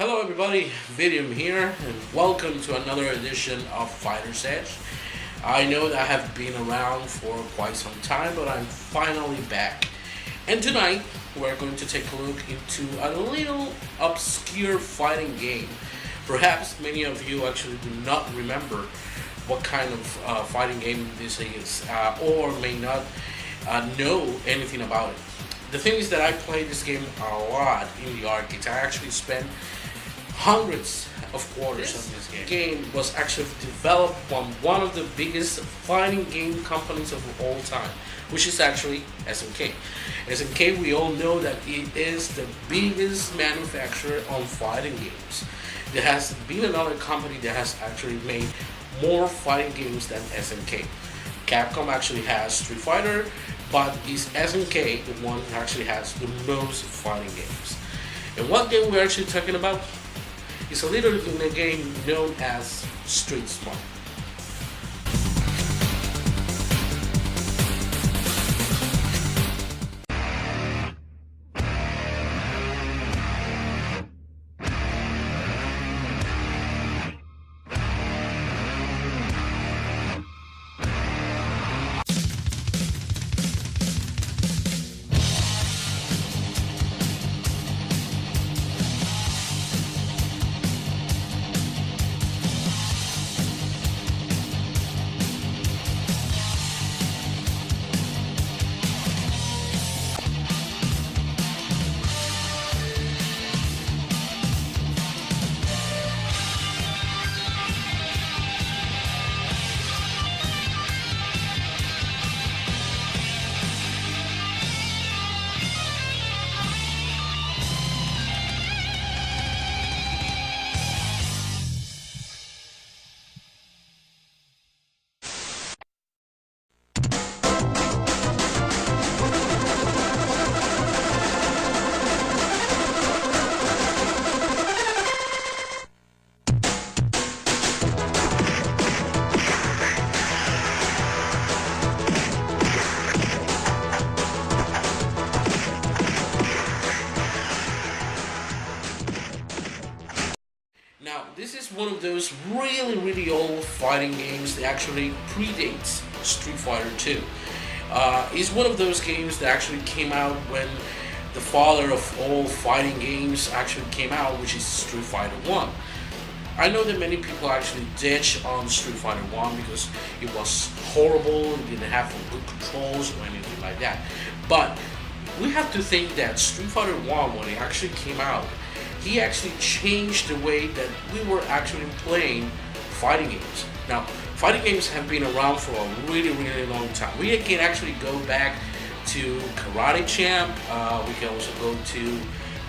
Hello everybody, Vidium here, and welcome to another edition of Fighter's Edge. I know that I have been around for quite some time, but I'm finally back. And tonight, we're going to take a look into a little obscure fighting game. Perhaps many of you actually do not remember what kind of fighting game this is, or may not know anything about it. The thing is that I played this game a lot in the arcades. I actually spent hundreds of quarters on this game. The game was actually developed by one of the biggest fighting game companies of all time, which is actually SNK. SNK, we all know that it is the biggest manufacturer on fighting games. There has been another company that has actually made more fighting games than SNK. Capcom actually has Street Fighter, but is SNK the one that actually has the most fighting games. And what game we're actually talking about? It's a little in a game known as Street Smart. Now, this is one of those really old fighting games that actually predates Street Fighter 2. It's one of those games that actually came out when the father of all fighting games actually came out, which is Street Fighter 1. I know that many people actually ditch on Street Fighter 1 because it was horrible, it didn't have good controls or anything like that. But we have to think that Street Fighter 1, when it actually came out, he actually changed the way that we were actually playing fighting games. Now, fighting games have been around for a really long time. We can actually go back to Karate Champ, we can also go to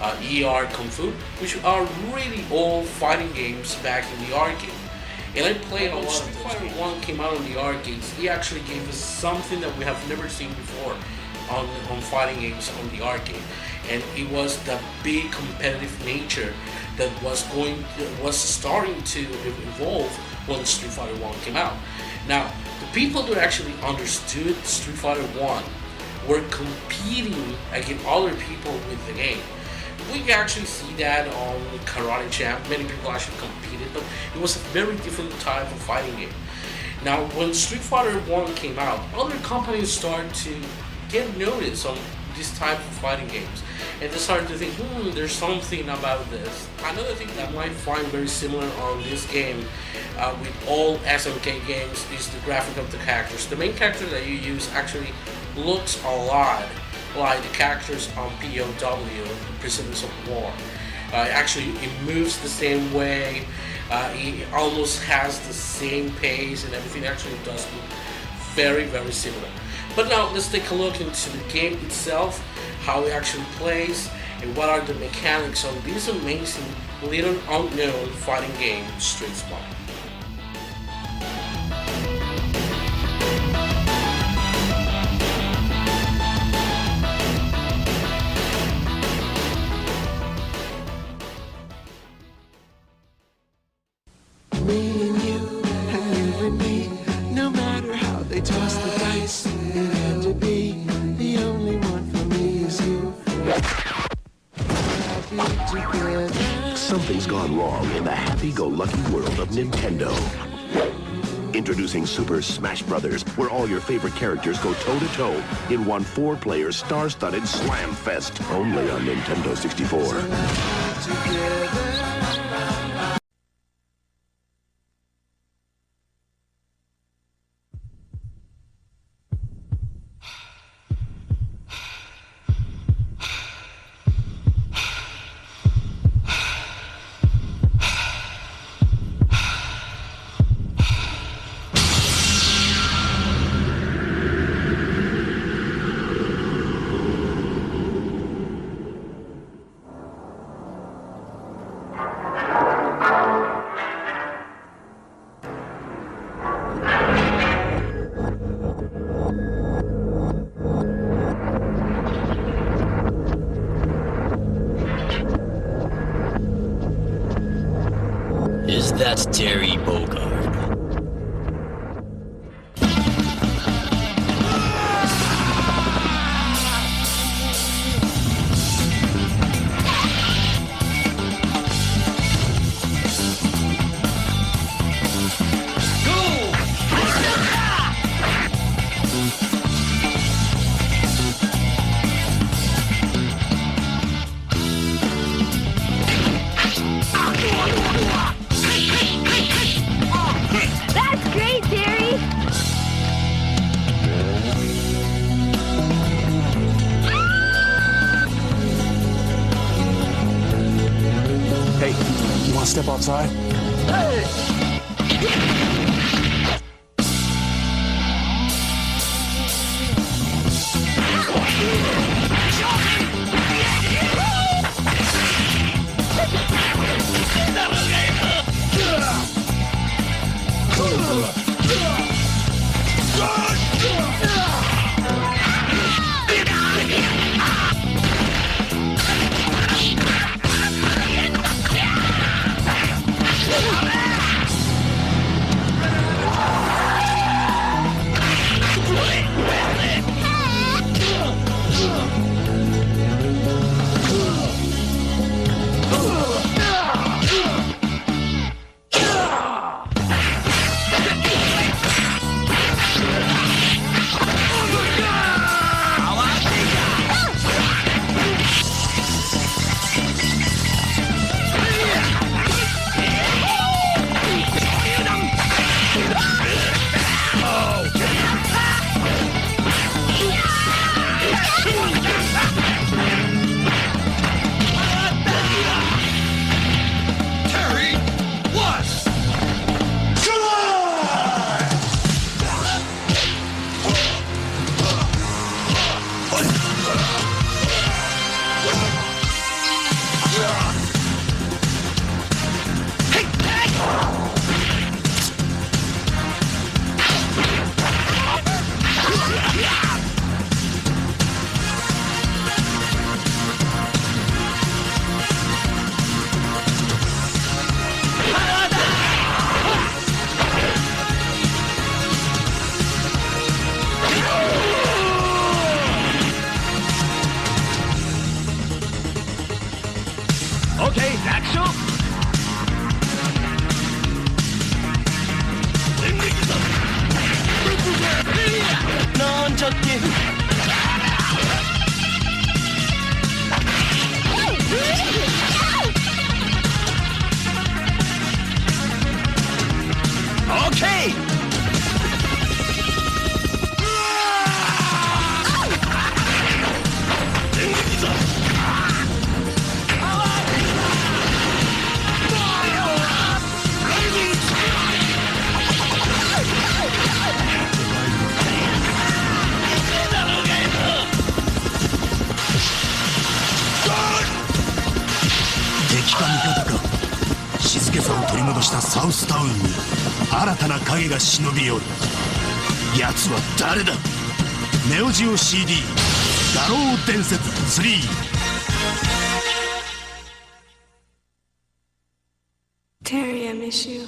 ER Kung Fu, which are really old fighting games back in the arcade. And I played a lot of those. Street Fighter 1 came out in the arcades. He actually gave us something that we have never seen before on fighting games on the arcade. And it was the big competitive nature that was starting to evolve when Street Fighter 1 came out. Now, the people that actually understood Street Fighter 1 were competing against other people with the game. We can actually see that on Karate Champ. Many people actually competed, but it was a very different type of fighting game. Now, when Street Fighter 1 came out, other companies started to get notice on this type of fighting games, and they started to think, there's something about this. Another thing that I might find very similar on this game with all SNK games is the graphic of the characters. The main character that you use actually looks a lot like the characters on POW, Prisoners of War. Actually, it moves the same way, it almost has the same pace, and everything actually does look very similar. But now let's take a look into the game itself, how it actually plays, and what are the mechanics of this amazing little unknown fighting game, Street Smart. Me and you and me, no matter how they toss the dice, it had to be the only one for me is you. Happy together. Something's gone wrong in the happy-go-lucky world of Nintendo. Introducing Super Smash Bros., where all your favorite characters go toe-to-toe in one 4-player star-studded slam fest. Only on Nintendo 64. Is that Terry Bogard? That's great, Terry! Hey, you want to step outside? Okay, action!なんちゃって Okay!静けさを取り戻したサウスタウンに新たな影が忍び寄る。奴は誰だ？ネオジオ CD 画廊伝説3。Terry, I miss you.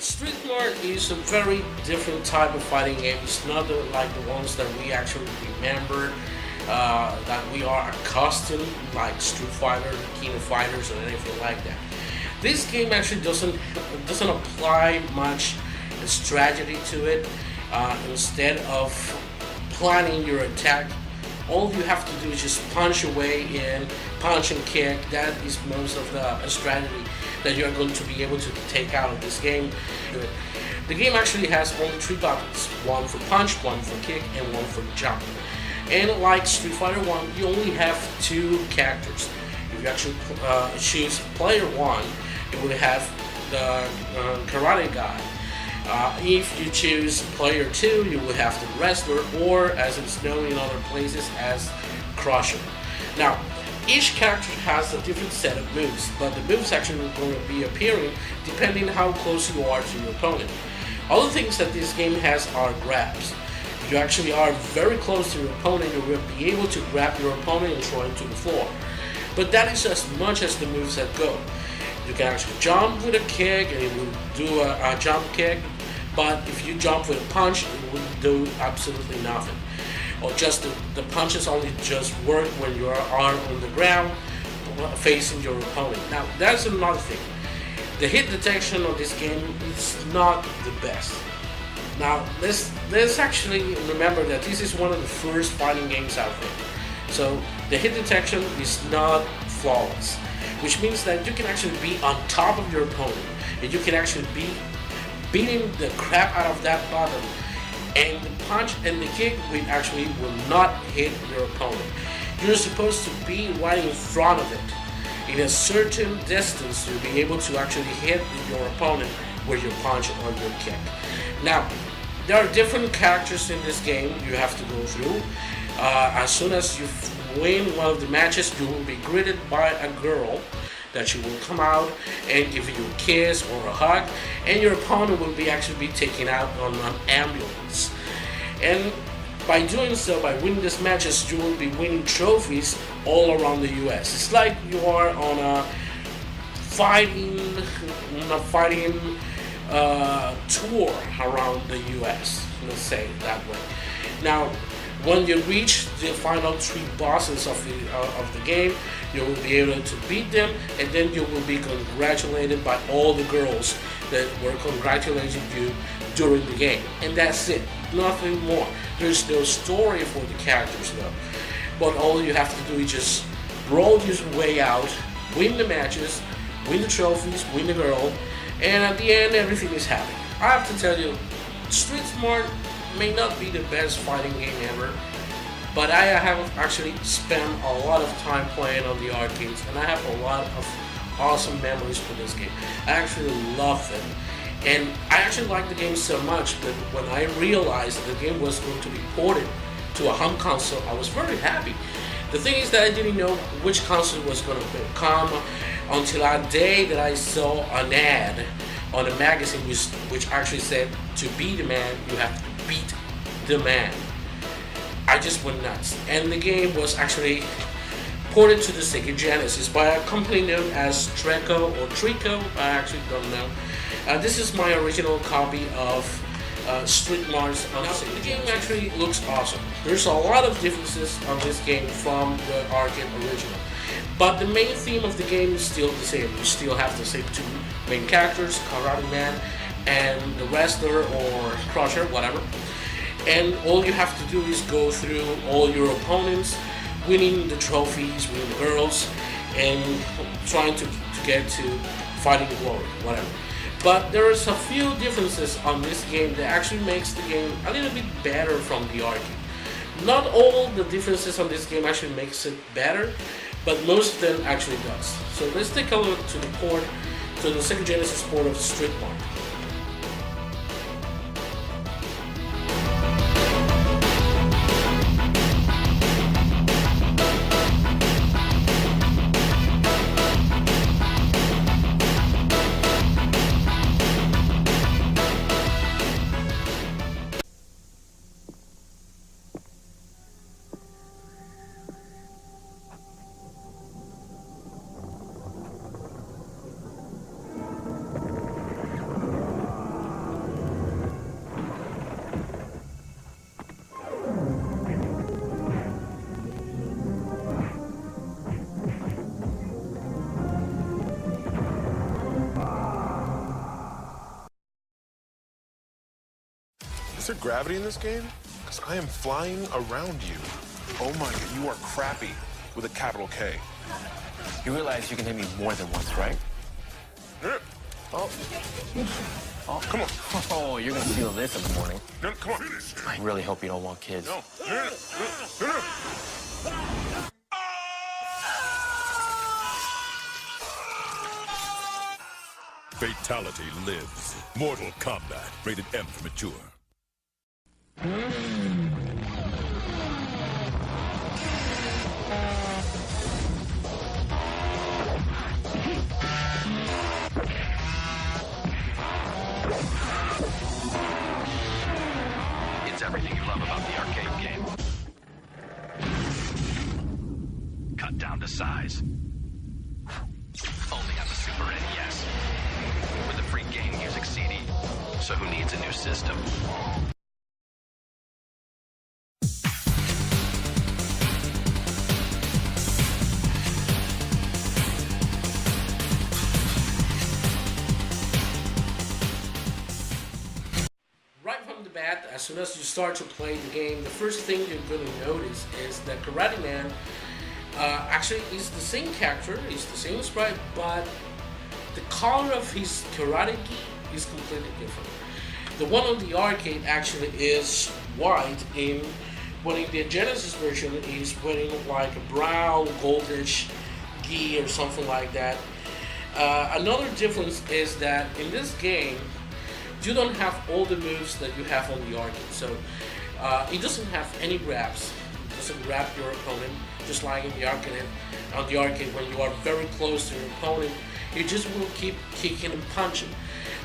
Street Smart is a very different type of fighting game. It's not like the ones that we actually remember, that we are accustomed, like Street Fighter, King of Fighters, or anything like that. This game actually doesn't apply much strategy to it. Instead of planning your attack, all you have to do is just punch away and punch and kick. That is most of the strategy that you are going to be able to take out of this game. The game actually has only 3 buttons: one for punch, one for kick, and one for jump. And like Street Fighter 1, you only have 2 characters. If you actually choose player 1, you will have the karate guy. If you choose player 2, you will have the wrestler, or as it's known in other places as Crusher. Now, each character has a different set of moves, but the moves actually are going to be appearing depending how close you are to your opponent. Other things that this game has are grabs. If you actually are very close to your opponent, you will be able to grab your opponent and throw him to the floor. But that is as much as the moves that go. You can actually jump with a kick and it will do a jump kick, but if you jump with a punch, it will do absolutely nothing. Or just the punches only just work when you are on the ground facing your opponent. Now that's another thing. The hit detection on this game is not the best. Now let's actually remember that this is one of the first fighting games out there. So the hit detection is not flawless, which means that you can actually be on top of your opponent and you can actually be beating the crap out of that button, and the punch and the kick will not hit your opponent. You're supposed to be right in front of it, in a certain distance, to be able to actually hit your opponent with your punch or your kick. Now, there are different characters in this game you have to go through. As soon as you win one of the matches, you will be greeted by a girl that she will come out and give you a kiss or a hug, and your opponent will actually be taken out on an ambulance. And by doing so, by winning these matches, you will be winning trophies all around the US. It's like you are on a fighting tour around the US, let's say it that way. Now, when you reach the final 3 bosses of the game, you will be able to beat them, and then you will be congratulated by all the girls that were congratulating you during the game. And that's it, nothing more. There's no story for the characters though. But all you have to do is just roll your way out, win the matches, win the trophies, win the girl, and at the end everything is happy. I have to tell you, Street Smart may not be the best fighting game ever, but I have actually spent a lot of time playing on the arcades, and I have a lot of awesome memories for this game. I actually love it, and I actually like the game so much that when I realized that the game was going to be ported to a home console, I was very happy. The thing is that I didn't know which console was going to come until that day that I saw an ad on a magazine which actually said, to be the man, you have to beat the man. I just went nuts. And the game was actually ported to the Sega Genesis by a company known as Treco or Trico, I actually don't know. This is my original copy of Street Smart on the Sega. The game actually looks awesome. There's a lot of differences on this game from the arcade original. But the main theme of the game is still the same. You still have the same 2 main characters, Karate Man and the wrestler or Crusher, whatever. And all you have to do is go through all your opponents, winning the trophies, winning the girls, and trying to get to fighting glory, whatever. But there's a few differences on this game that actually makes the game a little bit better from the arcade. Not all the differences on this game actually makes it better, but most of them actually does. So let's take a look to the Sega Genesis port of Street Smart. Is there gravity in this game? Because I am flying around you. Oh my god, you are crappy with a capital K. You realize you can hit me more than once, right? No, Oh. Oh. come on. Oh, you're gonna feel this in the morning. No, come on. I really hope you don't want kids. No, no. Fatality lives. Mortal Kombat. Rated M for mature. It's everything you love about the arcade game. Cut down to size. Only on the Super NES. With a free game music CD. So who needs a new system? Right from the bat, as soon as you start to play the game, the first thing you're going to notice is that Karate Man actually is the same character, is the same sprite, but the color of his karate gi is completely different. The one on the arcade actually is white, when in the Genesis version is wearing like a brown, goldish gi or something like that. Another difference is that in this game, you don't have all the moves that you have on the arcade. So it doesn't have any grabs. It doesn't grab your opponent, just like in the arcade. On the arcade, when you are very close to your opponent, you just will keep kicking and punching.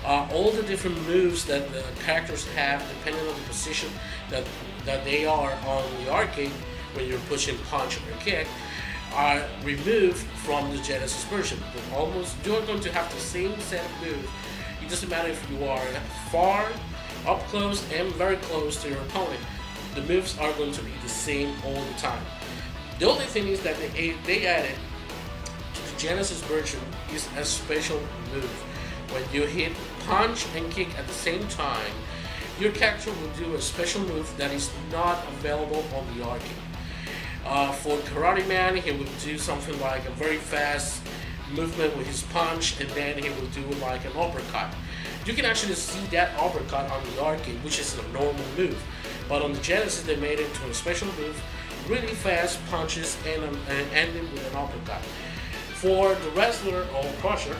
All the different moves that the characters have, depending on the position that they are on the arcade, when you're pushing punch or kick, are removed from the Genesis version. But almost you're going to have the same set of moves. It doesn't matter if you are far, up close, and very close to your opponent. The moves are going to be the same all the time. The only thing is that they added to the Genesis version is a special move. When you hit punch and kick at the same time, your character will do a special move that is not available on the arcade. For Karate Man, he will do something like a very fast movement with his punch, and then he will do like an uppercut. You can actually see that uppercut on the arcade, which is a normal move, but on the Genesis they made it to a special move, really fast punches and ending with an uppercut. For the wrestler or crusher,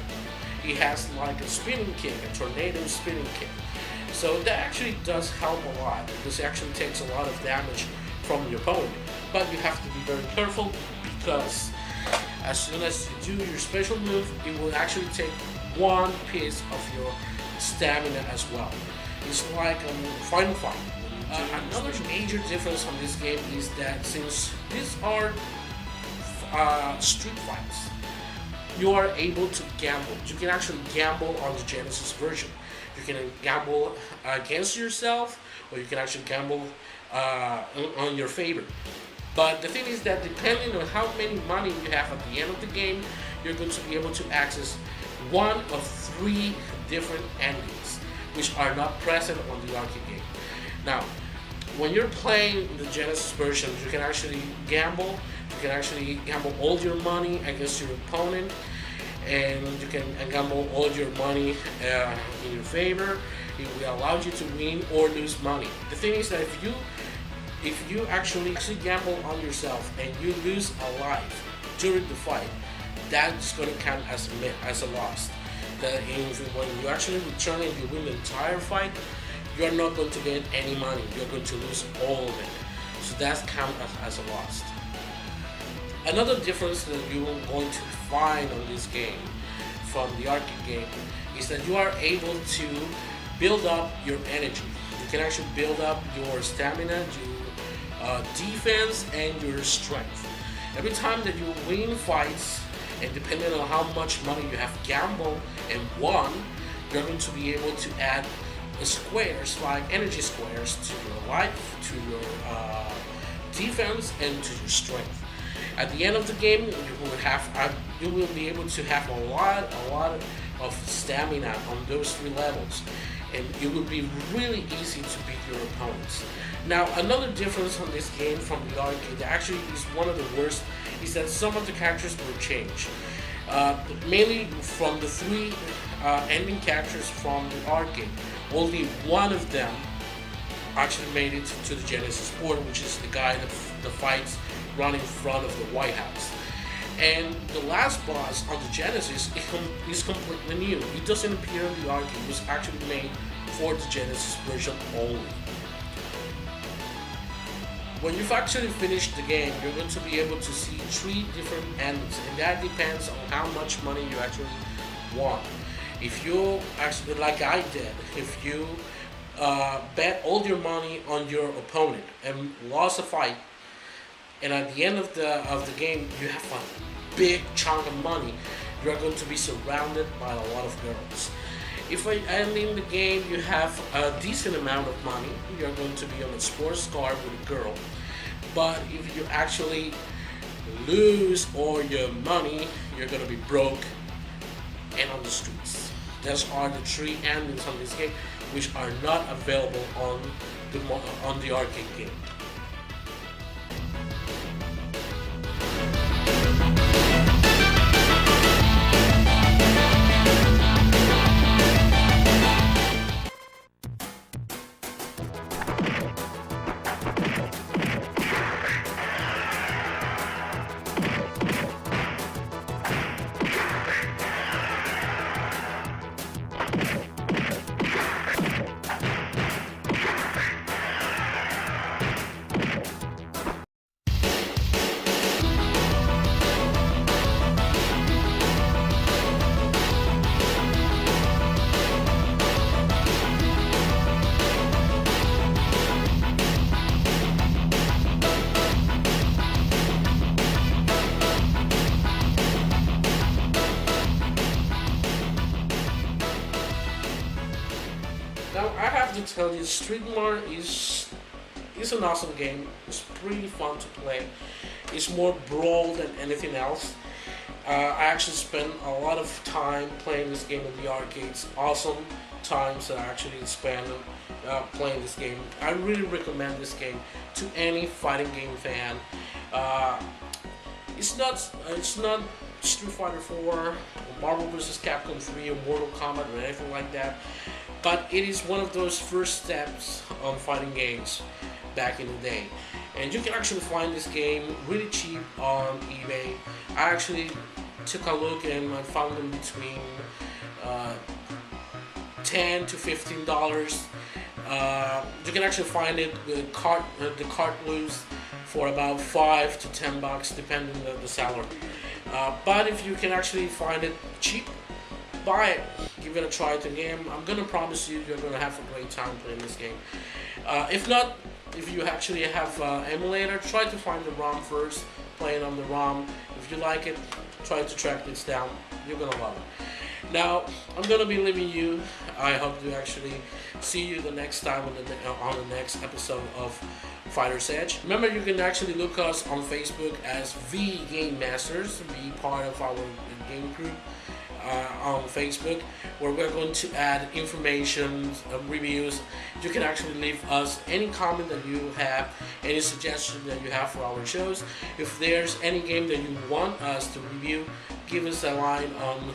he has like a spinning kick, a tornado spinning kick. So that actually does help a lot. This actually takes a lot of damage from your opponent, but you have to be very careful because as soon as you do your special move, it will actually take one piece of your stamina as well. It's like a final fight. Another major difference on this game is that since these are street fights, you are able to gamble. You can actually gamble on the Genesis version. You can gamble against yourself, or you can actually gamble on your favor. But the thing is that depending on how many money you have at the end of the game, you're going to be able to access one of 3 different endings, which are not present on the arcade game. Now, when you're playing the Genesis version, you can actually gamble. You can actually gamble all your money against your opponent, and you can gamble all your money in your favor. It will allow you to win or lose money. The thing is that if you actually gamble on yourself and you lose a life during the fight, that's going to count as a loss. That when you actually return and you win the entire fight, you're not going to get any money. You're going to lose all of it. So that's count as a loss. Another difference that you are going to find on this game from the arcade game is that you are able to build up your energy. You can actually build up your stamina, your defense, and your strength. Every time that you win fights, and depending on how much money you have gambled and won, you're going to be able to add squares, like energy squares, to your life, to your defense, and to your strength. At the end of the game, you will be able to have a lot of stamina on those 3 levels, and it would be really easy to beat your opponents. Now, another difference on this game from the arcade that actually is one of the worst is that some of the characters were changed. Mainly from the three ending characters from the arcade, only one of them actually made it to the Genesis port, which is the guy that fights right in front of the White House. And the last boss on the Genesis is completely new. It doesn't appear in the arcade. It was actually made for the Genesis version only. When you've actually finished the game, you're going to be able to see 3 different endings, and that depends on how much money you actually want. If you actually, like I did, if you bet all your money on your opponent and lost a fight, and at the end of the game you have a big chunk of money, you are going to be surrounded by a lot of girls. If at the end of the game you have a decent amount of money, you're going to be on a sports car with a girl. But if you actually lose all your money, you're going to be broke and on the streets. Those are the 3 endings on this game, which are not available on the arcade game. Now I have to tell you, Street Mart is an awesome game. It's pretty fun to play. It's more brawl than anything else. I actually spent a lot of time playing this game in the arcades. Awesome times that I actually spent playing this game. I really recommend this game to any fighting game fan. It's not Street Fighter 4, or Marvel vs. Capcom 3, or Mortal Kombat, or anything like that. But it is one of those first steps on fighting games back in the day. And you can actually find this game really cheap on eBay. I actually took a look and I found them between $10 to $15. You can actually find it the cart loose for about $5 to $10 depending on the seller. But if you can actually find it cheap, buy it, give it a try at the game. I'm gonna promise you're gonna have a great time playing this game. If not, if you actually have emulator, try to find the ROM first, play it on the ROM. If you like it, try to track this down. You're gonna love it. Now, I'm gonna be leaving you. I hope to actually see you the next time on the next episode of Fighter's Edge. Remember, you can actually look us on Facebook as V Game Masters, be part of our game group on Facebook, where we're going to add information, reviews. You can actually leave us any comment that you have, any suggestion that you have for our shows. If there's any game that you want us to review, give us a line on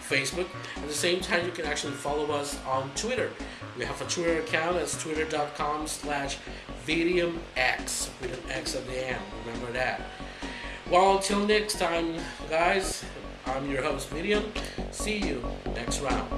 Facebook. At the same time, you can actually follow us on Twitter. We have a Twitter account. That's twitter.com/VidiumX with an X at the end. Remember that. Well, until next time, guys, I'm your host, Vidium. See you next round.